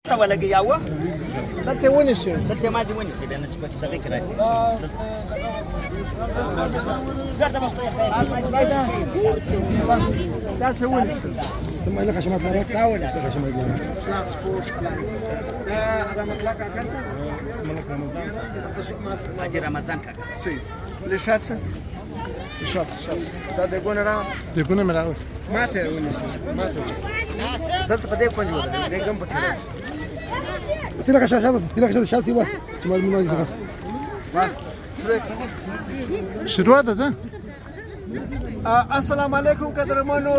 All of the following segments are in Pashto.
ته ولګي یاوه دلته ونیسئ دلته مازې ونیسئ بیا نه چې پکې دغه کې راشي داسې ونیسئ ثم خشمات مرات دا ونیسئ خشمات مرات شلاق سپورټس دا رحمت الله کاکړ سره ملک رمضان حاجي رمضان کاکا صحیح لشات څه لشات دا د ګونه را يكون مراوس ماته ونیسئ ماته ونیسئ دلته په دې کونج ودرېږئ دې ګم پکې راشي تلك شاشة تلك شاشة سيبا ما المناجي بس شروع ده السلام علیکم قدرمنو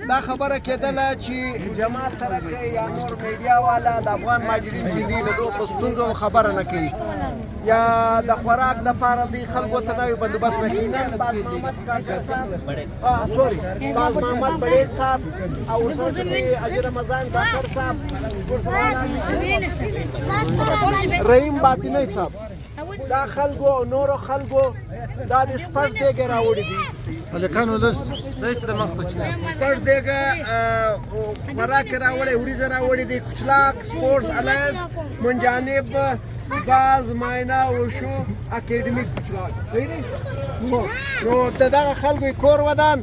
دا خبره کېدله چې جماعت ترقی یا نور میډیا والا د افغان مهاجرین چې دي د دوی په ستونزو خبره نه کوي یا د خوراک دپاره دوی خلکو ته نوی بندوبست نه کوي نه باز محمد کاکړ صاحب سوري باز محمد بړیڅ صاحب او ورسره حاجي رمضان کاکړ صاحب رحیم باطنی صاحب دا خلکو او نورو خلکو دا د شپږ دیګې راوړي دي اللي كانوا ليس ده المقصد شپږ دیګه خوراک راوړی وریځه راوړي دي کچلاک سپورټس الاینس منجانب باز ماینا وشو اکیډمیک کچلاک صحیح دی نو د دغه خلکو کور ودان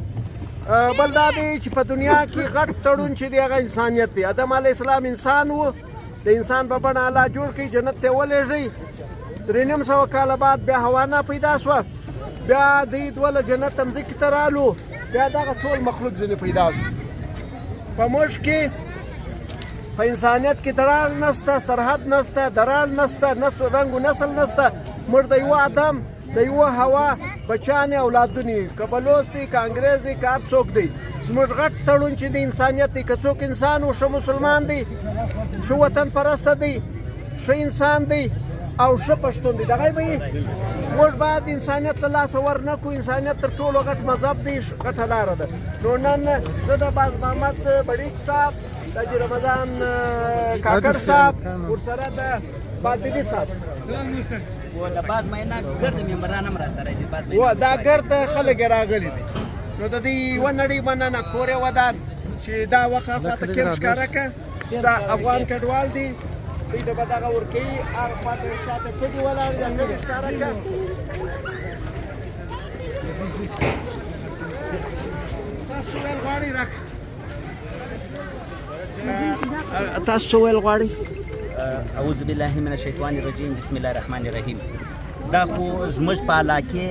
بل دا دی چې په دنیا کې غټ تړون چې دی هغه انسانیت دی آدم علیه السلام انسان و د انسان په بڼه الله جوړ کړي جنت ته ولېږئ 300 کاله بعد بیا هوا نه پیدا شوه بیا دوی دوله جنت ته مځکې ته رالو بیا دغه ټول مخلوق ځینې پیدا شو په موږ کې په انسانیت کې درال نسته سرحد نسته درال نسته رنګ و نسل نسته موږ د یوه آدم د یوه هوا بچیان اولادونه یو که بلوڅ دی که انګریز دی که هر څوک دی زموږ غټ تړون چې د انسانیت دی که څوک انسان و ښه مسلمان دی ښه وطن پرسته دی ښه انسان دی او ښه پښتون دی دغه به یې موږ باید انسانیت له لاسه ورنکړو انسانیت تر ټولو غټ مذهب دی غټه لاره ده نو نن زه د باز محمد بړیچ صاحب د حاجي رمضان کاکړ صاحب ورسره د باطني صاحب و د باز مینا ګرد ممبران هم راسره دي باز مینا و دا ګرد خلک راغلي دي نو د دې یوه نړۍ مننه کور یې ودان چې دا وخت خواته کیم ښکاره کړه دا افغان کډوال دي دوی ته به دغه ورکوي هغه خواته شاته کډې ولاړې دا کډې ښکاره کړه تاسو ویل غواړئ راکړه تاسو ویل غواړئ اعوذ بالله من الشیطان الرجیم بسم الله الرحمن الرحیم دا خو زموږ په علاقې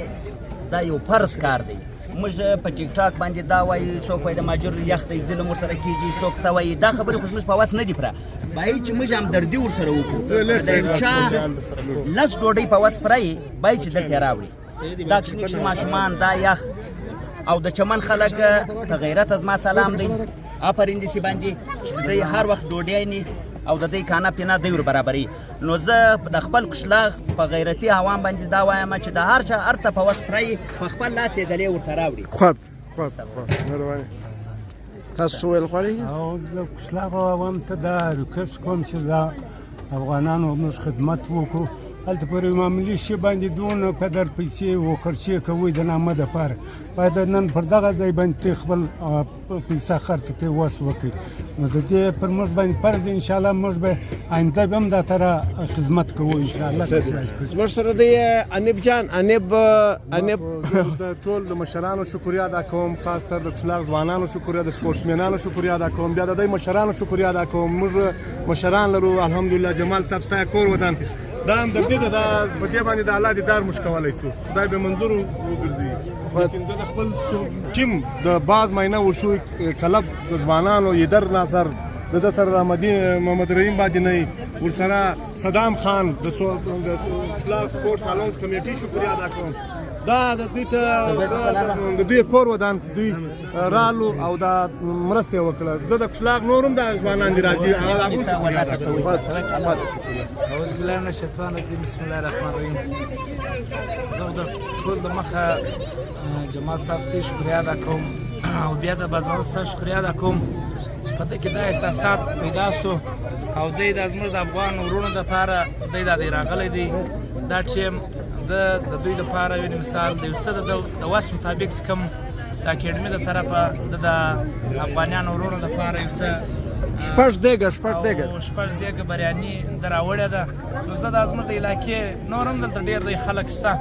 دا یو فرض کار دی موږ په ټیک ټاک باندې دا وایي څوک وایي د ماجر یخ دی ظلم ورسره کېږي څوک څه وایي دا خبرې خو زموږ په وس نه دي پوره باید چې موږ همدردي ورسره وکړو د چا لس ډوډۍ په وس پوره یې باید چې دلته یې راوړي دا کشمي کشمي ماشومان دا یخ او د چمن خلک په غیرت زما سلام دی آفرین دې سي باندې چې دوی هر وخت ډوډۍ نه او د دې کانا پینا دی ور برابري نو زه د خپل کشلاغ په غیرتي عوام باندې دا وایم چې د هر چا هر څه په وس پرې په خپل لاس یې دلې ورته راوړي خواط مهرباني تاسو ویل غواړئ او زه کشلاغ عوام ته دا ریکوست کوم چې دا افغانانو موږ خدمت وکړو هلته پر یوه ملي شي باندې دونه قدر پیسې و خرچې کوئ د نامه دپاره باید نن پر دغه ځای باندې خپل پیسه خرڅ کړئ وس وکړئ نو د دې پر موږ باندې فرض دی انشاءالله موږ به آینده به هم دا طرح خدمت کوو انشاءالله زموږ سره دی انیب جان انیب د ټول د مشرانو شکریه ادا کوم خاص تر د کشلاغ ځوانانو شکریه د سپورټسمنانو شکریه ادا کوم بیا د دې مشرانو شکریه ادا کوم موږ مشران لرو الحمدلله جمال صاحب ستا کور ودان دا هم د دې د په دې باندې د الله دیدار موږ کولی شو خدای به منظور وګرځي لیکن زه د خپل ټیم د باز مینا وشو کلب د ځوانانو یدر ناصر د ده سره محمد رحیم بادینی ورسره صدام خان د کشلاغ سپورټس الونس کمیټي شکریه ادا کوم دا د دوی ته د دوی کور ودان دوی رالو او دا مرسته یې وکړه زه د کشلاغ نور هم د ځوانان دي راځي هغه هغوی شکریه ادا کوم اعوذ بالله من الشیطان الرجیم بسم الله الرحمن الرحیم زه د ټول د مخه جمال صاحب ته شکریه ادا کوم او بیا د بازار څخه شکریه ادا کوم چې په دې کې دا احساسات پیدا شو او دوی د زموږ د افغان ورونو دپاره دوی دا دی راغلی دی دا ټیم د دوی دپاره یو مثال د یو څه د وس مطابق چې کوم د اکیډمي د طرفه د افغانیانو ورونو دپاره یو څه شپږ دیګه او شپږ دیګه بریاني در راوړې ده. نو زه دا زموږ د علاقې نور هم دلته ډېر دی خلک شته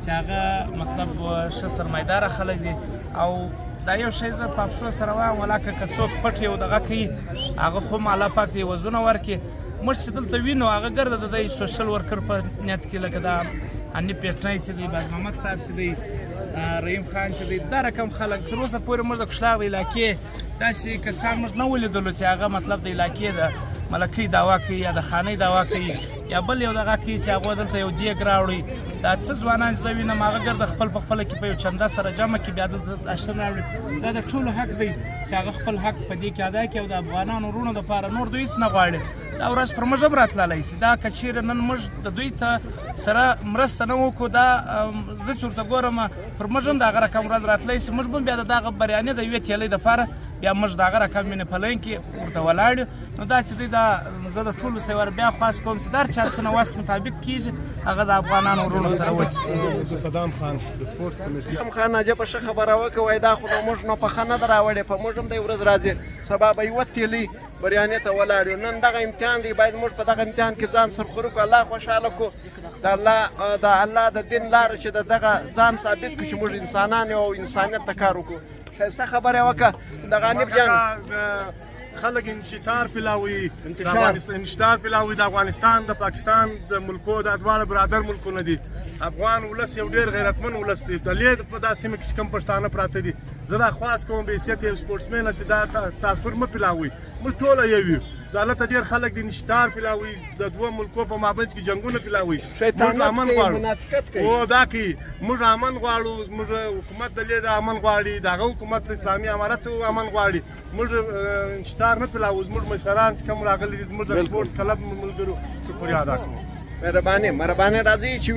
چې هغه مطلب ښه سرمایداره خلک دي او دا یو شی زه په افسوس سره وایم ولاکه که څوک پټ یو دغه کوي هغه خو هم الله پاک دې وزونه ورکړي. موږ چې دلته وینو هغه ګرده د دی سوشل ورکر په نیت کې لکه دا حنیف پیټنی چې دی، باز محمد صاحب چې دی، رحیم خان چې دی، دا رقم خلک تر اوسه پورې موږ د کشلاق د علاقې داسې کسان موږ نه ولیدلو چې هغه مطلب د علاقې د ملکۍ دعوا کوي یا د خانۍ دعوا کوي یا بل یو دغه کوي چې هغه دلته یو دیګ راوړي. دا څه ځوانان زه وینم هغه ګرده خپل په خپله کې په یو چنده سره جمع کړي بیا دلته اشتم راوړي. دا د ټولو حق دی چې هغه خپل حق په دې کې ادا کړي او د افغانانو وروڼو دپاره نور دوی هېڅ نه غواړي. دا ورځ پر موږ هم راتللی شي. دا که چیرې نن موږ د دوی ته سره مرسته نه وکړو دا زه چې ورته ګورم پر موږ هم د هغه رقم ورځ راتلی شي. موږ به بیا د دغه بریاني د یوې تیلۍ دپاره بیا موږ د هغه رقم مینې پلین کې ورته ولاړ یو. نو دا چې دی دا زه د ټولو سره بیا خواست کوم چې دا هر چا څه نه وس مطابق کېږي هغه د افغانانو وروڼو سره وکړي. د صدام خان د سپورټس کمیټې صدام خان عجبه ښه خبره وکړه، وایي دا خو نو موږ نو په ښه نه ده راوړې، په موږ هم دی ورځ راځي سبا به یوه تیلۍ بریاني ته ولاړ یو. نن دغه امتحان دی، باید موږ په دغه امتحان کې ځان سرخورو کړو، الله خوشحاله کړو، د الله د دین لاره چې د دغه ځان ثابت کړو چې موږ انسانان یو او انسانیت ته کار وکړو. ښایسته خبره یې وکړه د غانب جان. خلک انشطار پیلاوي، انشطار پیلاوي د افغانستان د پاکستان د ملکو د دواړه برادر ملکونه دي. افغان ولس یو ډېر غیرتمن ولس دی. د لید په دا سیمه کې کوم پښتانه پراته دي. زه دا خواست کوم به حیثیت یو سپورټسمین چې دا تاثر مه پیلاوي. موږ ټوله یو یو. د هلته ډېر خلک د انشطار پیلاوي، د دوه ملکو په مابینځ کې جنګونه پیلاوي. شیطانت کوي، منافقت کوي. او دا کوي. موږ امن غواړو، موږ حکومت د لید امن غواړي، د هغه حکومت اسلامي امارت امن غواړي. موږ انشطار نه پیلاوو. زموږ مشران چې کوم راغلي دي زموږ د سپورټس کلب ملګرو شکریه ادا کوم. مهرباني راځئ چې